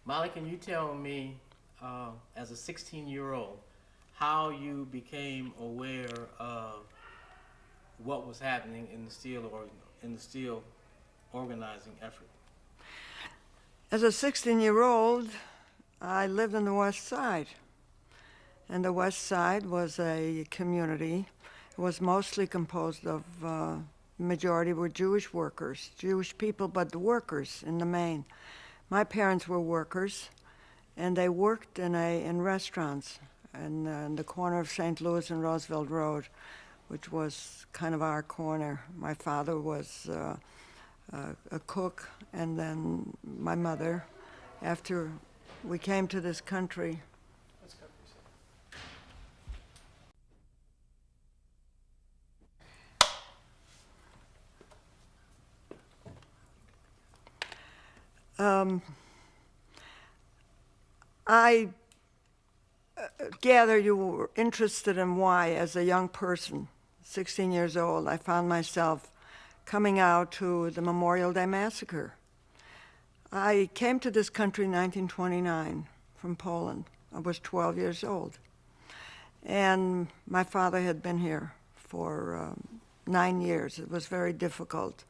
Molly, can you tell me, as a 16-year-old, how you became aware of what was happening in the steel organizing effort? As a 16-year-old, I lived on the West Side. And the West Side was a community. It was mostly composed of, majority were Jewish workers, Jewish people, but the workers in the main. My parents were workers, and they worked in restaurants in the corner of St. Louis and Roosevelt Road, which was kind of our corner. My father was a cook, and then my mother, after we came to this country. Um, I gather you were interested in why, as a young person, 16 years old, I found myself coming out to the Memorial Day massacre. I came to this country in 1929 from Poland. I was 12 years old. And my father had been here for 9 years. It was very difficult.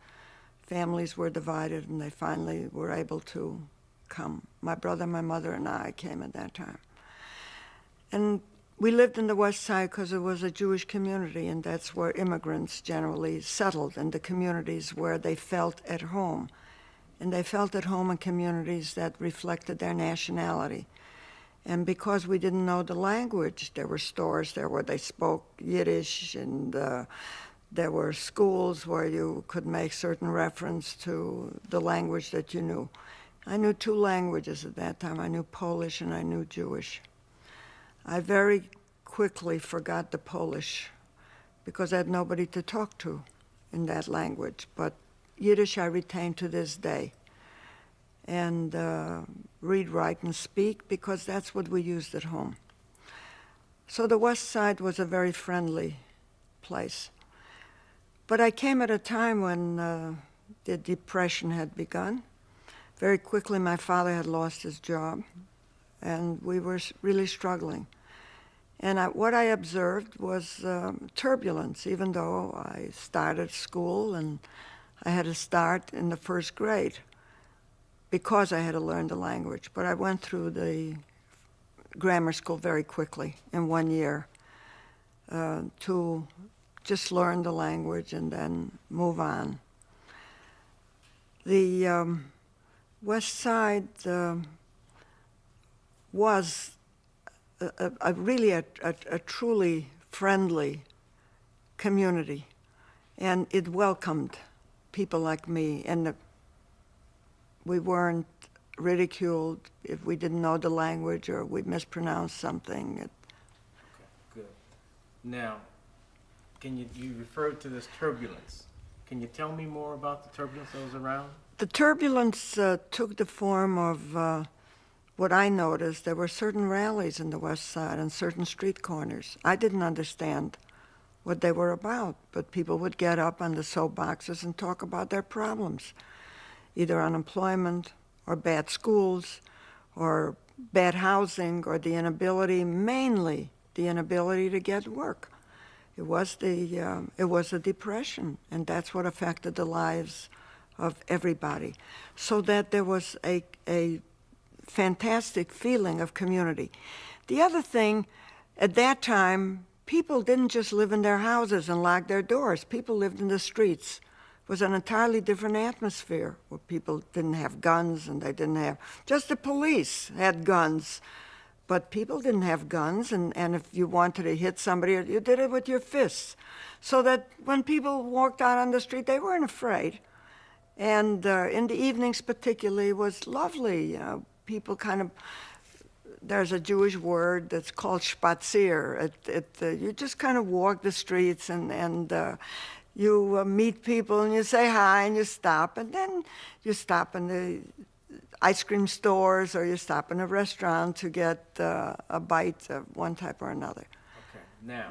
Families were divided, and they finally were able to come. My brother, my mother, and I came at that time. And we lived in the West Side because it was a Jewish community, and that's where immigrants generally settled, in the communities where they felt at home. And they felt at home in communities that reflected their nationality. And because we didn't know the language, there were stores there where they spoke Yiddish, and there were schools where you could make certain reference to the language that you knew. I knew two languages at that time. I knew Polish and I knew Jewish. I very quickly forgot the Polish because I had nobody to talk to in that language. But Yiddish I retain to this day. And read, write, and speak, because that's what we used at home. So the West Side was a very friendly place. But I came at a time when the Depression had begun. Very quickly, my father had lost his job, and we were really struggling. And what I observed was turbulence, even though I started school and I had to start in the first grade because I had to learn the language. But I went through the grammar school very quickly in 1 year to just learn the language and then move on. The West Side was really a truly friendly community, and it welcomed people like me, and we weren't ridiculed if we didn't know the language or we mispronounced something. Okay, good. Now, you referred to this turbulence. Can you tell me more about the turbulence that was around? The turbulence took the form of what I noticed. There were certain rallies in the West Side and certain street corners. I didn't understand what they were about, but people would get up on the soapboxes and talk about their problems, either unemployment or bad schools or bad housing or mainly the inability to get work. It was a depression, and that's what affected the lives of everybody. So that there was a fantastic feeling of community. The other thing, at that time, people didn't just live in their houses and lock their doors. People lived in the streets. It was an entirely different atmosphere where people didn't have guns, and they didn't have, just the police had guns. But people didn't have guns, and if you wanted to hit somebody, you did it with your fists. So that when people walked out on the street, they weren't afraid. And in the evenings particularly, it was lovely. People there's a Jewish word that's called spazier. You just kind of walk the streets, and you meet people, and you say hi, and you stop, and then you stop in the ice cream stores, or you stop in a restaurant to get a bite of one type or another. Okay. Now,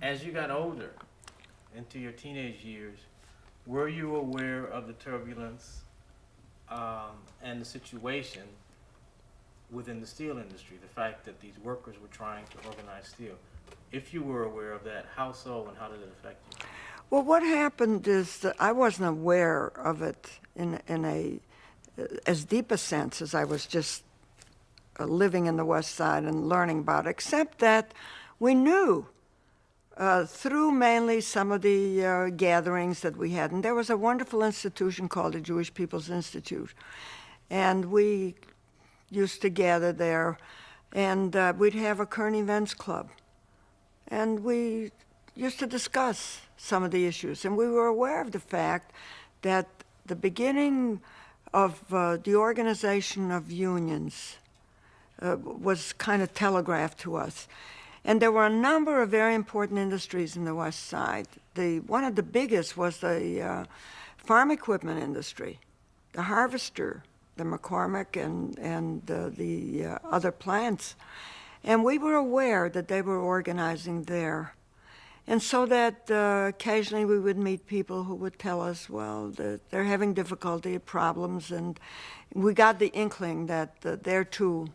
as you got older, into your teenage years, were you aware of the turbulence and the situation within the steel industry, the fact that these workers were trying to organize steel. If you were aware of that, how so and how did it affect you? Well, what happened is that I wasn't aware of it in a as deep a sense as I was just living in the West Side and learning about it, except that we knew through mainly some of the gatherings that we had. And there was a wonderful institution called the Jewish People's Institute. And we used to gather there, and we'd have a current events club. And we used to discuss some of the issues. And we were aware of the fact that the beginning of the organization of unions was kind of telegraphed to us. And there were a number of very important industries in the West Side. One of the biggest was the farm equipment industry, the harvester, the McCormick and the other plants. And we were aware that they were organizing there. And so that occasionally we would meet people who would tell us, well, they're having difficulty, problems, and we got the inkling that there too,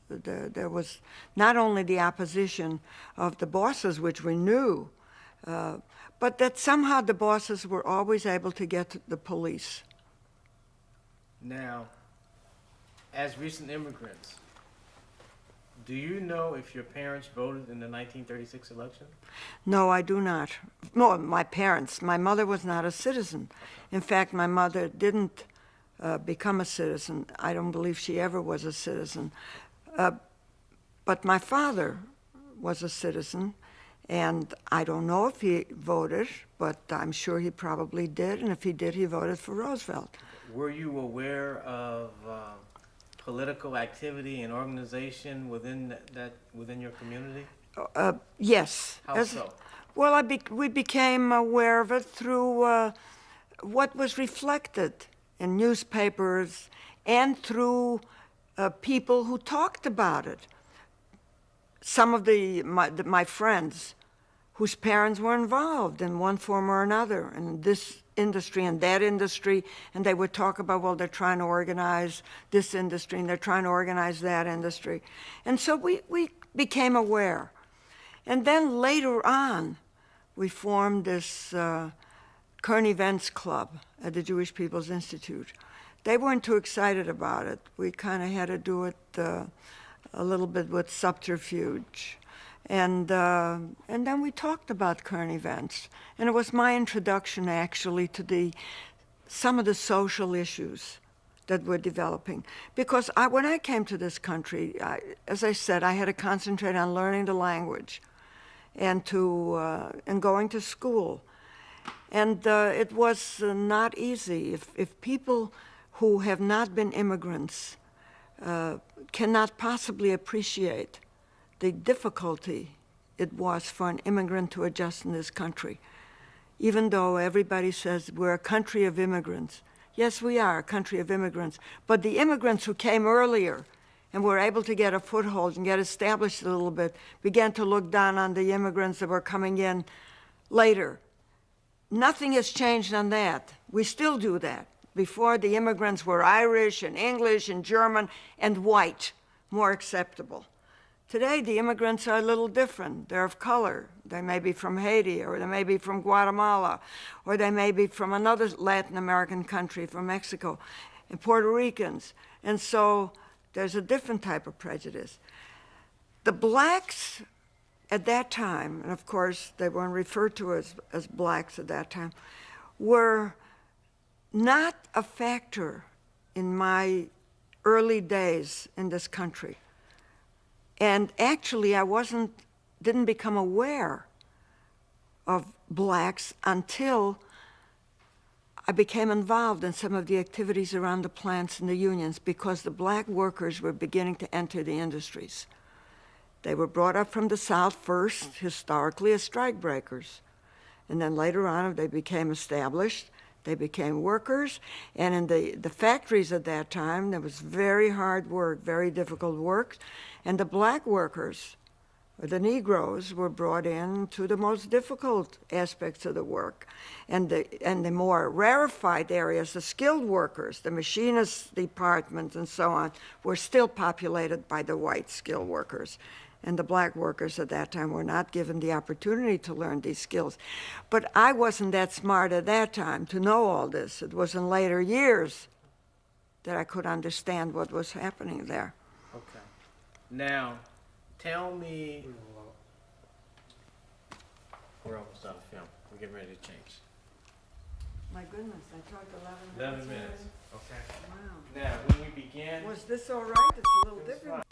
there was not only the opposition of the bosses, which we knew, but that somehow the bosses were always able to get to the police. Now, as recent immigrants, do you know if your parents voted in the 1936 election? No, I do not. No, my parents. My mother was not a citizen. In fact, my mother didn't become a citizen. I don't believe she ever was a citizen. But my father was a citizen, and I don't know if he voted, but I'm sure he probably did, and if he did, he voted for Roosevelt. Were you aware of political activity and organization within within your community? Yes. How so? Well, we became aware of it through what was reflected in newspapers and through people who talked about it. Some of my friends whose parents were involved in one form or another in this industry and that industry, and they would talk about, well, they're trying to organize this industry and they're trying to organize that industry. And so we became aware. And then later on, we formed this current events club at the Jewish People's Institute. They weren't too excited about it. We kind of had to do it a little bit with subterfuge. And then we talked about current events. And it was my introduction, actually, to some of the social issues that were developing. Because when I came to this country, as I said, I had to concentrate on learning the language and going to school. And it was not easy. If people who have not been immigrants cannot possibly appreciate the difficulty it was for an immigrant to adjust in this country. Even though everybody says we're a country of immigrants. Yes, we are a country of immigrants. But the immigrants who came earlier and were able to get a foothold and get established a little bit began to look down on the immigrants that were coming in later. Nothing has changed on that. We still do that. Before, the immigrants were Irish and English and German and white, more acceptable. Today, the immigrants are a little different. They're of color. They may be from Haiti, or they may be from Guatemala, or they may be from another Latin American country, from Mexico, and Puerto Ricans. And so there's a different type of prejudice. The blacks at that time, and of course they weren't referred to as blacks at that time, were not a factor in my early days in this country. And actually, I didn't become aware of blacks until I became involved in some of the activities around the plants and the unions, because the black workers were beginning to enter the industries. They were brought up from the South first, historically, as strikebreakers. And then later on, they became established. They became workers, and in the factories at that time, there was very hard work, very difficult work, and the black workers The Negroes were brought in to the most difficult aspects of the work. And the more rarefied areas, the skilled workers, the machinist departments and so on, were still populated by the white skilled workers. And the black workers at that time were not given the opportunity to learn these skills. But I wasn't that smart at that time to know all this. It was in later years that I could understand what was happening there. Okay. Now, tell me. We're almost out of film. We're getting ready to change. My goodness, I talked 11 minutes. Okay. Wow. Now, when we begin. Was this all right? It's a little different.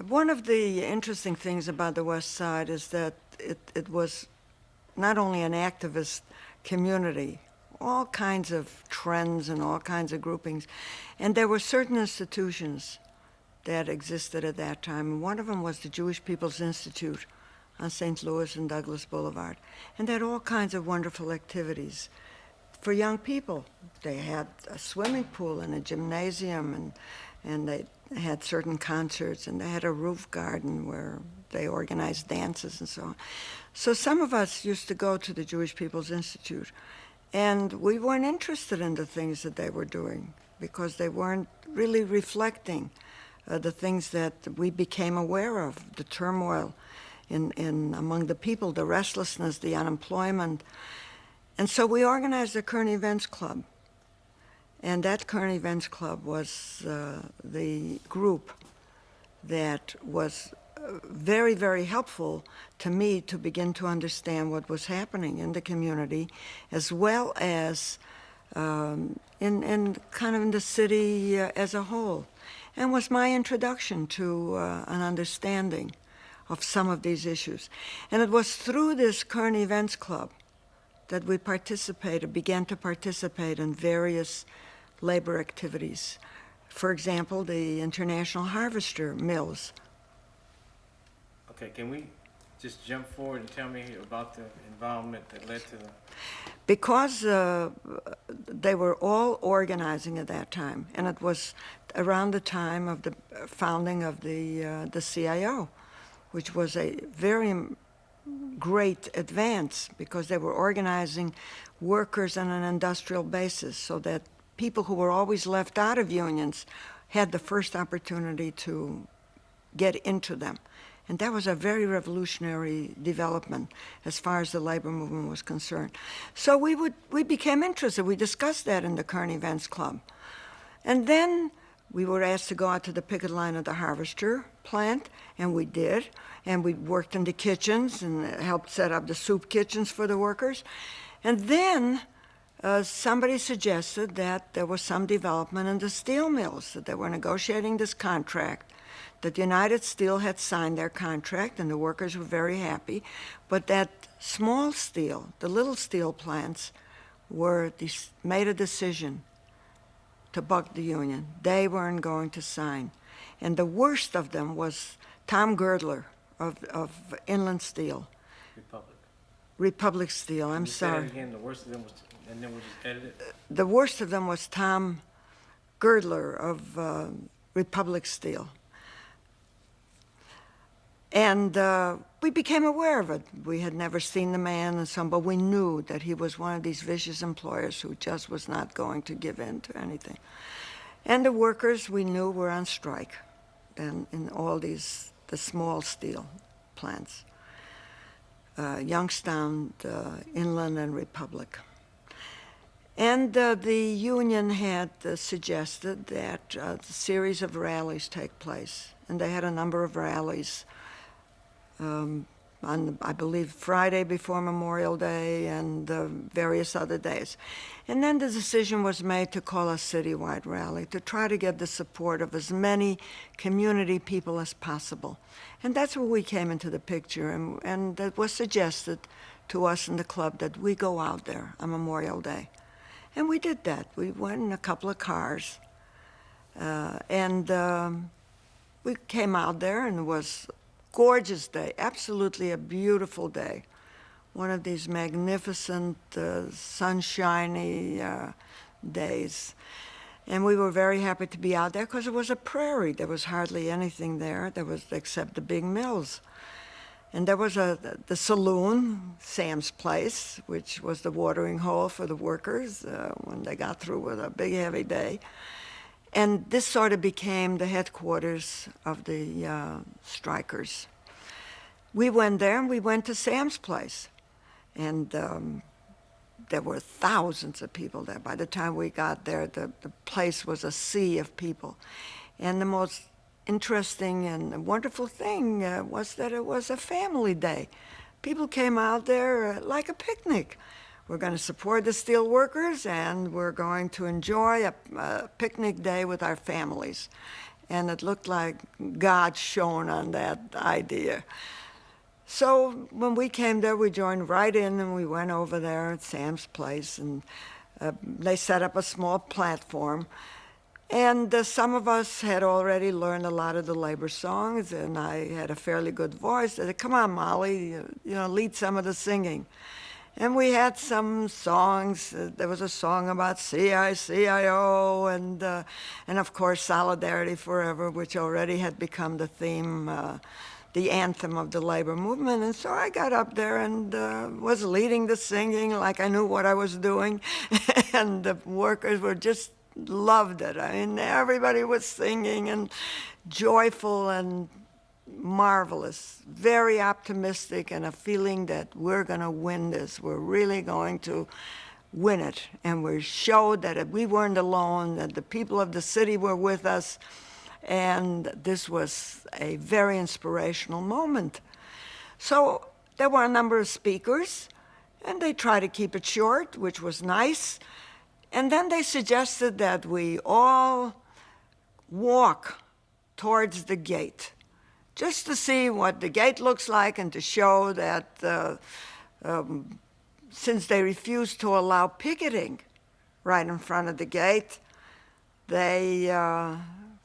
One of the interesting things about the West Side is that it was not only an activist community, all kinds of trends and all kinds of groupings, and there were certain institutions that existed at that time. And one of them was the Jewish People's Institute on St. Louis and Douglas Boulevard. And they had all kinds of wonderful activities for young people. They had a swimming pool and a gymnasium, and they had certain concerts, and they had a roof garden where they organized dances and so on. So some of us used to go to the Jewish People's Institute, and we weren't interested in the things that they were doing because they weren't really reflecting the things that we became aware of, the turmoil in among the people, the restlessness, the unemployment. And so we organized a current events club. And that current events club was the group that was very, very helpful to me to begin to understand what was happening in the community, as well as in kind of in the city as a whole, and was my introduction to an understanding of some of these issues. And it was through this current events club that we began to participate in various labor activities. For example, the International Harvester Mills. Okay, can we just jump forward and tell me about the involvement that led to the... Because they were all organizing at that time, and it was around the time of the founding of the CIO, which was a very great advance because they were organizing workers on an industrial basis so that people who were always left out of unions had the first opportunity to get into them. And that was a very revolutionary development as far as the labor movement was concerned. So we became interested. We discussed that in the current events club. And then we were asked to go out to the picket line of the harvester plant, and we did. And we worked in the kitchens and helped set up the soup kitchens for the workers. And then somebody suggested that there was some development in the steel mills, that they were negotiating this contract, that United Steel had signed their contract, and the workers were very happy, but that small steel, the little steel plants, made a decision to buck the union. They weren't going to sign. And the worst of them was Tom Girdler of Inland Steel. Republic Steel, I'm sorry. Again, the worst of them was, and then we'll just edit it. The worst of them was Tom Girdler of Republic Steel. And we became aware of it. We had never seen the man and so on, but we knew that he was one of these vicious employers who just was not going to give in to anything. And the workers we knew were on strike in all the small steel plants, Youngstown, Inland, and Republic. And the union had suggested that a series of rallies take place, and they had a number of rallies on, I believe, Friday before Memorial Day and various other days. And then the decision was made to call a citywide rally to try to get the support of as many community people as possible. And that's where we came into the picture, and it was suggested to us in the club that we go out there on Memorial Day. And we did that. We went in a couple of cars, and we came out there, and it was gorgeous day, absolutely a beautiful day. One of these magnificent, sunshiny days. And we were very happy to be out there because it was a prairie. There was hardly anything there. There was except the big mills. And there was the saloon, Sam's Place, which was the watering hole for the workers when they got through with a big, heavy day. And this sort of became the headquarters of the strikers. We went there, and we went to Sam's Place. And there were thousands of people there. By the time we got there, the place was a sea of people. And the most interesting and wonderful thing was that it was a family day. People came out there like a picnic. We're going to support the steel workers, and we're going to enjoy a picnic day with our families. And it looked like God shone on that idea. So when we came there, we joined right in, and we went over there at Sam's Place, and they set up a small platform. And some of us had already learned a lot of the labor songs, and I had a fairly good voice. They said, "Come on, Mollie, lead some of the singing." And we had some songs. There was a song about CICIO, and of course Solidarity Forever, which already had become the theme, the anthem of the labor movement. And so I got up there and was leading the singing like I knew what I was doing. And the workers were just loved it. I mean, everybody was singing and joyful and marvelous, very optimistic, and a feeling that we're going to win this. We're really going to win it. And we showed that we weren't alone, that the people of the city were with us. And this was a very inspirational moment. So there were a number of speakers, and they tried to keep it short, which was nice. And then they suggested that we all walk towards the gate, just to see what the gate looks like and to show that since they refused to allow picketing right in front of the gate, they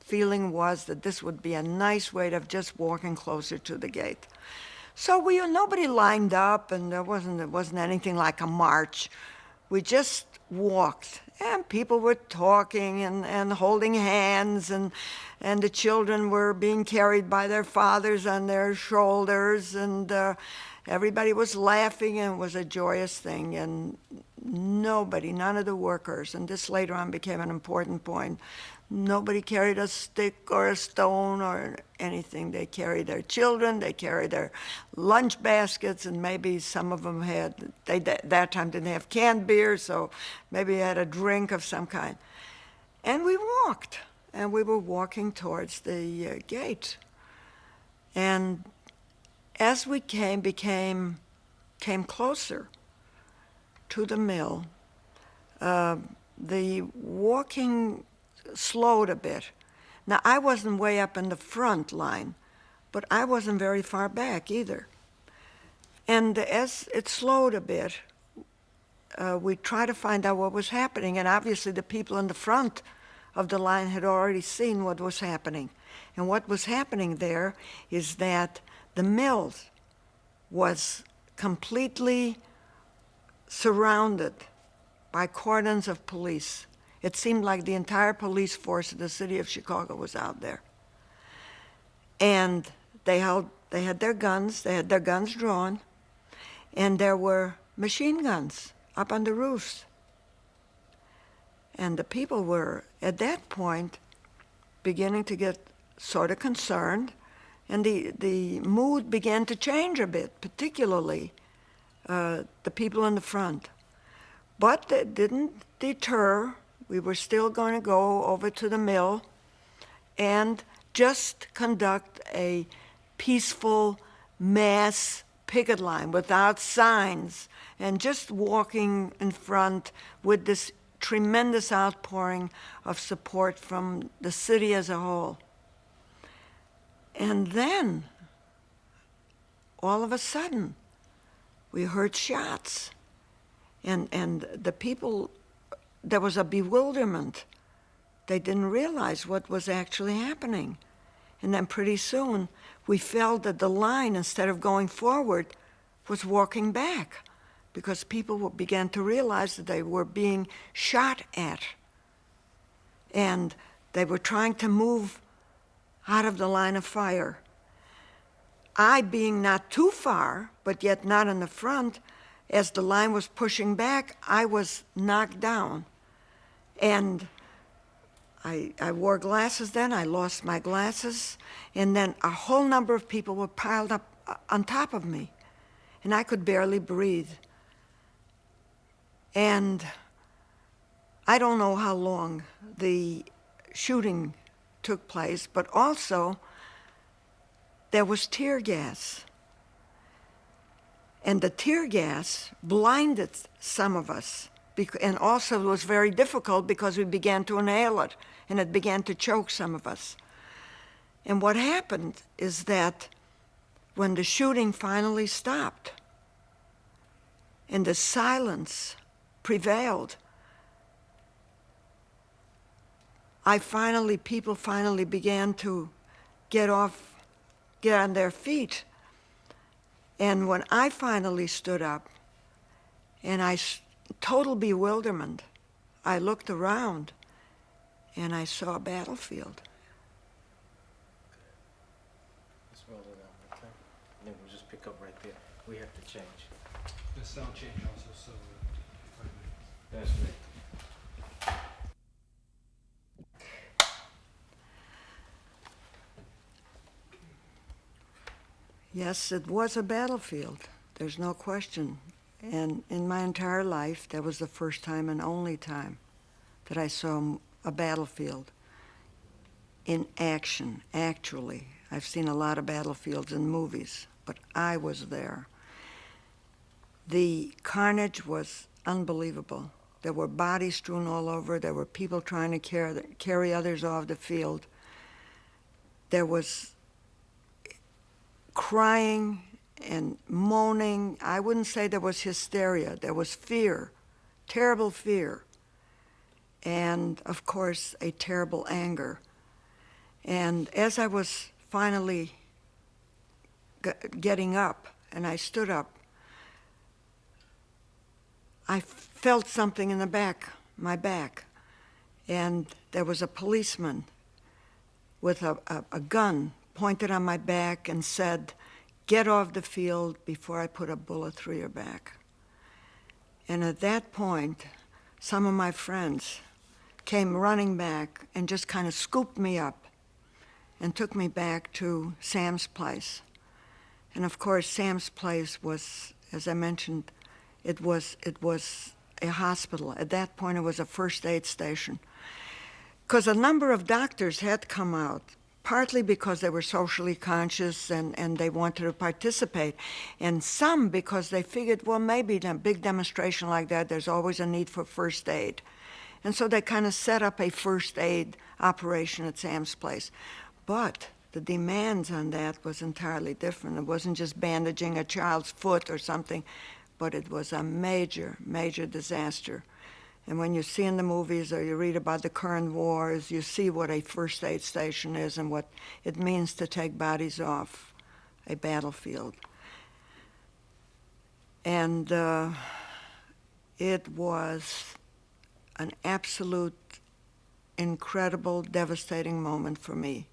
feeling was that this would be a nice way of just walking closer to the gate. So nobody lined up, and there wasn't anything like a march. We just walked, and people were talking and holding hands, and the children were being carried by their fathers on their shoulders, and everybody was laughing, and it was a joyous thing. And none of the workers, and this later on became an important point, nobody carried a stick or a stone or anything. They carried their children, they carried their lunch baskets, and maybe some of them that time didn't have canned beer, so maybe they had a drink of some kind. And we walked, and we were walking towards the gate. And as we came closer to the mill, the walking slowed a bit. Now, I wasn't way up in the front line, but I wasn't very far back either. And as it slowed a bit, we tried to find out what was happening, and obviously the people in the front of the line had already seen what was happening. And what was happening there is that the mill was completely surrounded by cordons of police. It seemed like the entire police force of the city of Chicago was out there. And they had their guns drawn, and there were machine guns up on the roofs. And the people were, at that point, beginning to get sort of concerned, and the mood began to change a bit, particularly the people in the front. But it didn't deter. We were still going to go over to the mill and just conduct a peaceful mass picket line without signs, and just walking in front with this tremendous outpouring of support from the city as a whole. And then, all of a sudden, we heard shots, and the people, there was a bewilderment. They didn't realize what was actually happening. And then pretty soon, we felt that the line, instead of going forward, was walking back, because people began to realize that they were being shot at. and they were trying to move out of the line of fire. I, being not too far, but yet not in the front, as the line was pushing back, I was knocked down. And I wore glasses then, I lost my glasses, and then a whole number of people were piled up on top of me, and I could barely breathe. And I don't know how long the shooting took place, but also there was tear gas. And the tear gas blinded some of us. And also it was very difficult because we began to inhale it, and it began to choke some of us. And what happened is that when the shooting finally stopped and the silence prevailed, people finally began to get on their feet. And when I finally stood up, and total bewilderment, I looked around and I saw a battlefield. Let's roll it out, okay? And then we'll just pick up right there. We have to change. The sound change also, so 5 minutes. That's right. Yes, it was a battlefield. There's no question. And in my entire life, that was the first time and only time that I saw a battlefield in action, actually. I've seen a lot of battlefields in movies, but I was there. The carnage was unbelievable. There were bodies strewn all over. There were people trying to carry others off the field. There was crying and moaning. I wouldn't say there was hysteria. There was fear, terrible fear, and of course a terrible anger. And as I was finally getting up, and I stood up, I felt something in my back, and there was a policeman with a gun pointed on my back and said, "Get off the field before I put a bullet through your back." And at that point, some of my friends came running back and just kind of scooped me up and took me back to Sam's place. And of course, Sam's place was, as I mentioned, it was a hospital. At that point, it was a first aid station. Because a number of doctors had come out, partly because they were socially conscious and they wanted to participate, and some because they figured, well, maybe in a big demonstration like that, there's always a need for first aid. And so they kind of set up a first aid operation at Sam's place. But the demands on that was entirely different. It wasn't just bandaging a child's foot or something, but it was a major, major disaster. And when you see in the movies or you read about the current wars, you see what a first aid station is and what it means to take bodies off a battlefield. And it was an absolute, incredible, devastating moment for me.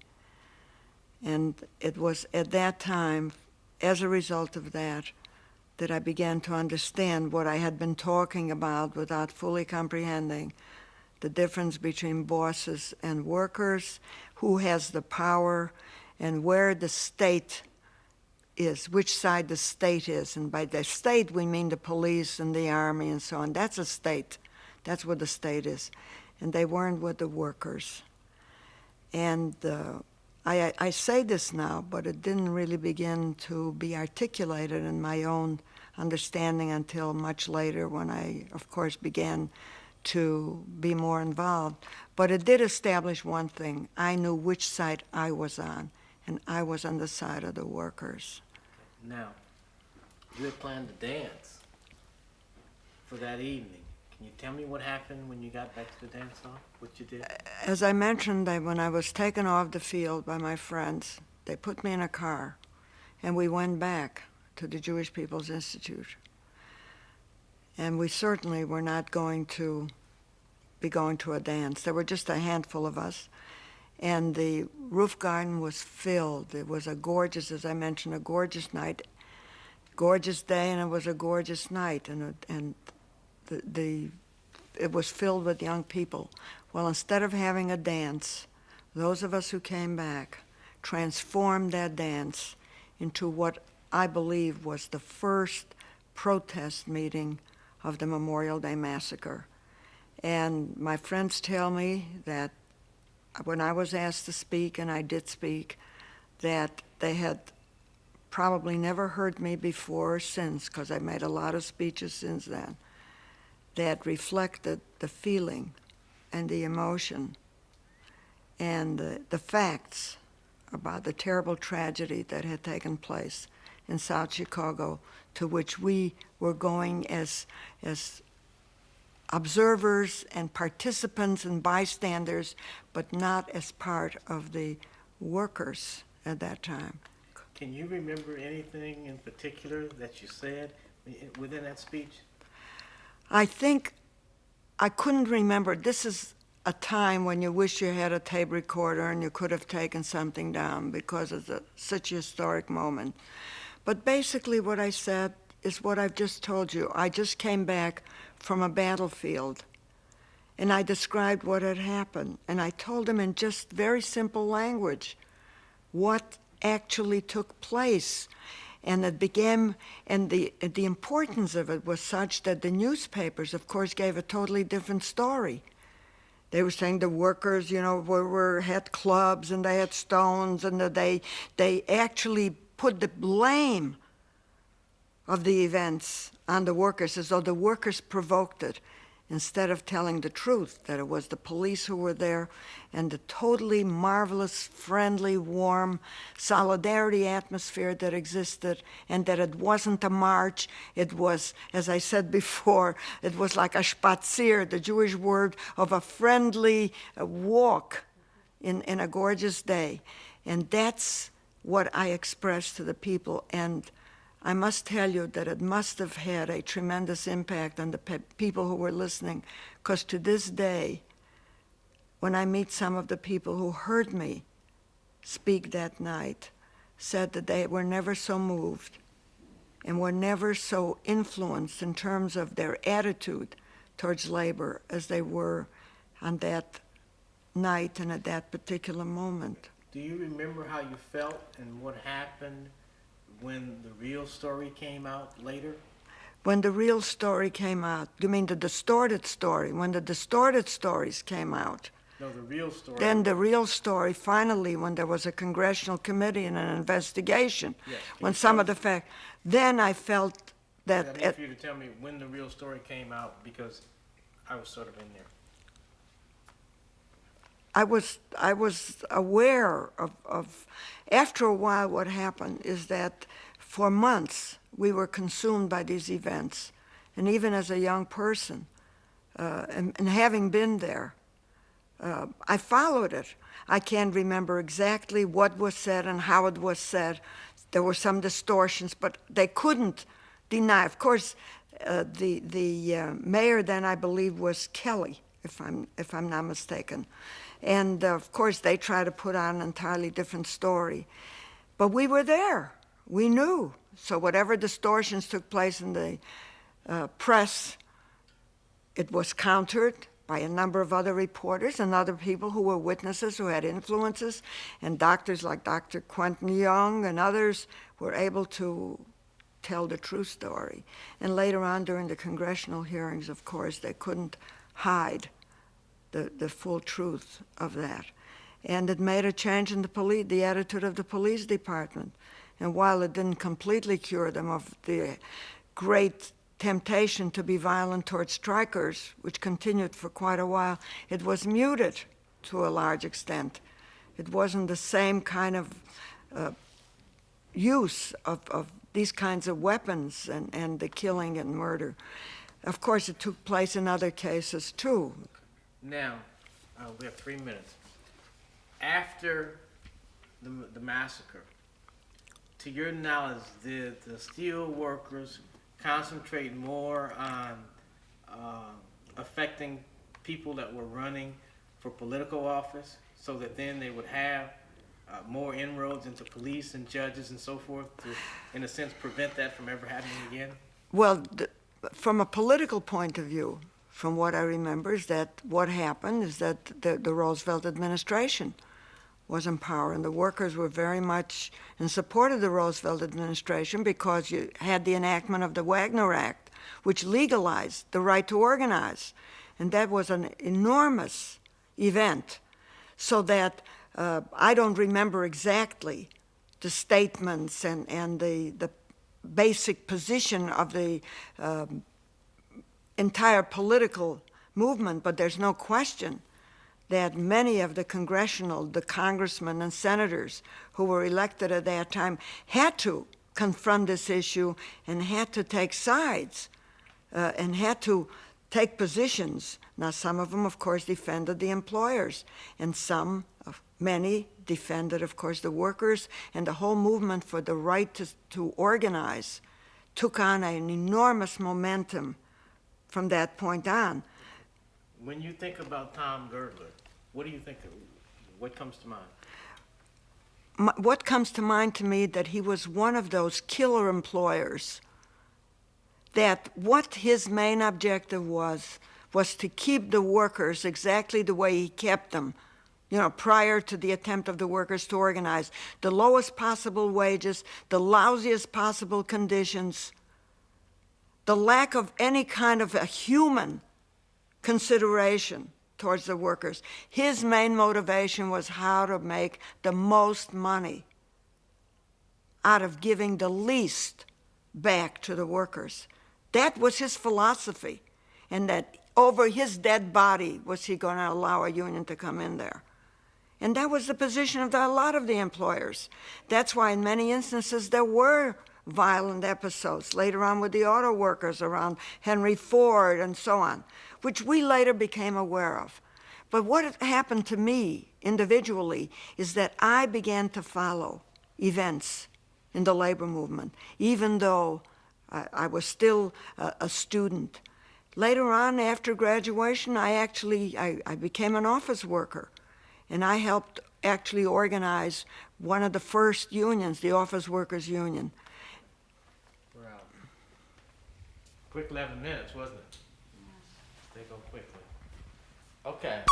And it was at that time, as a result of that I began to understand what I had been talking about without fully comprehending the difference between bosses and workers, who has the power, and where the state is, which side the state is. And by the state, we mean the police and the army and so on. That's a state. That's what the state is. And they weren't with the workers. And I say this now, but it didn't really begin to be articulated in my own understanding until much later, when I, of course, began to be more involved. But it did establish one thing. I knew which side I was on, and I was on the side of the workers. Now, you had planned to dance for that evening. Can you tell me what happened when you got back to the dance hall? What you did? As I mentioned, when I was taken off the field by my friends, they put me in a car, and we went back to the Jewish People's Institute. And we certainly were not going to be going to a dance. There were just a handful of us, and the roof garden was filled. It was a gorgeous, as I mentioned, a gorgeous night, gorgeous day, and it was a gorgeous night, and it was filled with young people. Well, instead of having a dance, those of us who came back transformed that dance into what I believe was the first protest meeting of the Memorial Day massacre. And my friends tell me that when I was asked to speak, and I did speak, that they had probably never heard me before or since, because I made a lot of speeches since then, that reflected the feeling and the emotion and the facts about the terrible tragedy that had taken place in South Chicago, to which we were going as observers and participants and bystanders, but not as part of the workers at that time. Can you remember anything in particular that you said within that speech? I think I couldn't remember. This is a time when you wish you had a tape recorder and you could have taken something down, because it's such a historic moment. But basically what I said is what I've just told you. I just came back from a battlefield, and I described what had happened, and I told them in just very simple language what actually took place. And it began, and the importance of it was such that the newspapers, of course, gave a totally different story. They were saying the workers, had clubs and they had stones, and that they actually put the blame of the events on the workers, as though the workers provoked it, instead of telling the truth, that it was the police who were there, and the totally marvelous, friendly, warm solidarity atmosphere that existed, and that it wasn't a march. It was, as I said before, it was like a spazier, the Jewish word of a friendly walk in a gorgeous day. And that's what I expressed to the people. And I must tell you that it must have had a tremendous impact on the people who were listening, because to this day, when I meet some of the people who heard me speak that night, said that they were never so moved and were never so influenced in terms of their attitude towards labor as they were on that night and at that particular moment. Do you remember how you felt and what happened when the real story came out later? When the real story came out, you mean the distorted story? When the distorted stories came out, No, the real story. then the real story, finally, when there was a congressional committee and an investigation, Yes. when some of the facts, then I felt I that, need for you to tell me when the real story came out, because I was sort of in there. I was aware of, after a while, what happened is that for months we were consumed by these events. And even as a young person, and having been there, I followed it. I can't remember exactly what was said and how it was said. There were some distortions, but they couldn't deny. Of course, the mayor then, I believe, was Kelly, if I'm not mistaken. And of course, they tried to put on an entirely different story. But we were there. We knew. So whatever distortions took place in the press, it was countered by a number of other reporters and other people who were witnesses, who had influences, and doctors like Dr. Quentin Young and others were able to tell the true story. And later on, during the congressional hearings, of course, they couldn't hide the full truth of that. And it made a change in the attitude of the police department. And while it didn't completely cure them of the great temptation to be violent towards strikers, which continued for quite a while, it was muted to a large extent. It wasn't the same kind of use of these kinds of weapons and the killing and murder. Of course, it took place in other cases too. Now, we have 3 minutes. After the massacre, to your knowledge, did the steel workers concentrate more on affecting people that were running for political office so that then they would have more inroads into police and judges and so forth to, in a sense, prevent that from ever happening again? Well, from a political point of view, from what I remember, is that what happened is that the Roosevelt administration was in power, and the workers were very much in support of the Roosevelt administration because you had the enactment of the Wagner Act, which legalized the right to organize. And that was an enormous event, so that I don't remember exactly the statements and the basic position of the entire political movement, but there's no question that many of the congressmen and senators who were elected at that time had to confront this issue and had to take sides and had to take positions. Now, some of them, of course, defended the employers, and many defended, of course, the workers, and the whole movement for the right to organize took on an enormous momentum from that point on. When you think about Tom Girdler, what do you think of? What comes to mind? What comes to mind to me that he was one of those killer employers, that what his main objective was to keep the workers exactly the way he kept them, prior to the attempt of the workers to organize. The lowest possible wages, the lousiest possible conditions, the lack of any kind of a human consideration towards the workers. His main motivation was how to make the most money out of giving the least back to the workers. That was his philosophy, and that over his dead body was he going to allow a union to come in there. And that was the position of a lot of the employers. That's why in many instances there were violent episodes later on with the auto workers around Henry Ford and so on, which we later became aware of. But what happened to me individually is that I began to follow events in the labor movement, even though I was still a student. Later on, after graduation, I became an office worker, and I helped actually organize one of the first unions, the Office Workers Union. We're out. Quick 11 minutes, wasn't it? They go quickly. Okay.